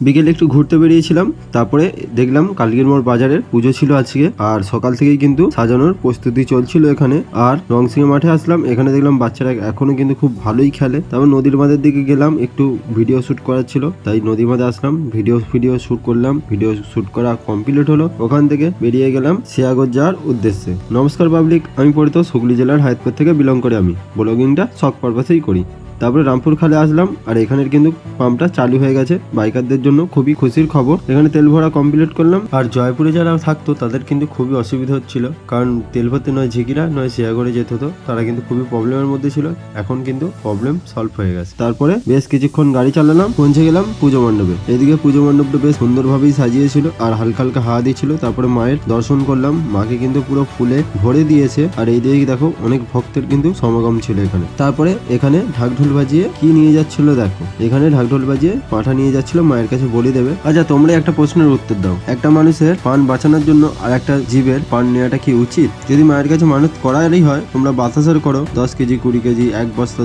বিকেলে একটু ঘুরতে বেরিয়েছিলাম, তারপরে দেখলাম কালকের মোড় বাজারের পুজো ছিল আজকে, আর সকাল থেকেই কিন্তু সাজানোর প্রস্তুতি চলছিল এখানে। আর রংসিংহে মাঠে আসলাম, এখানে দেখলাম বাচ্চারা এখনো কিন্তু খুব ভালোই খেলে। তারপর নদীর বাঁধের দিকে গেলাম, একটু ভিডিও শুট করার ছিল, তাই নদীর বাঁধে আসলাম, ভিডিও শুট করলাম। ভিডিও শুট করা কমপ্লিট হলো, ওখান থেকে বেরিয়ে গেলাম শিয়াগঞ্জ যাওয়ার উদ্দেশ্যে। নমস্কার পাবলিক, আমি পরিতোষ, হুগলি জেলার হায়াতপুর থেকে বিলং করে। আমি ব্লগিংটা শখ পারপাসেই করি। তারপরে রামপুর খালে আসলাম, আর এখানের কিন্তু পাম্পটা চালু হয়ে গেছে বাইকারদের জন্য, খুবই খুশির খবর। এখানে তেল ভরা কমপ্লিট করলাম। আর জয়পুরে যারা থাকতো তাদের কিন্তু খুবই অসুবিধা হচ্ছিল, কারণ তেল ভরতে নয় ঝিকিরা নয় শিয়াগড়ে যেতে হতো, তারা কিন্তু খুবই প্রবলেমের মধ্যে ছিল। এখন কিন্তু প্রবলেম সলভ হয়ে গেছে। তারপরে বেশ কিছুক্ষণ গাড়ি চালালাম, পৌঁছে গেলাম পুজো মণ্ডপে। এদিকে পুজো মণ্ডপটা বেশ সুন্দরভাবেই সাজিয়েছিল, আর হালকা হালকা হাওয়া দিচ্ছিল। তারপরে মায়ের দর্শন করলাম, মাকে কিন্তু পুরো ফুলে ভরে দিয়েছে। আর এই দিকে দেখো অনেক ভক্তের কিন্তু সমাগম ছিল এখানে। তারপরে এখানে ঢাকঢোল বাজিয়ে কি নিয়ে যাচ্ছিল দেখো, এখানে ঢাকঢোল বাজিয়ে পাঁঠা নিয়ে যাচ্ছিল মায়ের কাছে বলি দেবে। আচ্ছা, তোমরা একটা প্রশ্নের উত্তর দাও, একটা মানুষের প্রাণ বাঁচানোর জন্য আর একটা জীবের প্রাণ নেওয়াটা কি উচিত? যদি মায়ের কাছে মানত করারই হয়, তোমরা বাতাসের করো 10 কেজি 20 কেজি 1 বস্তা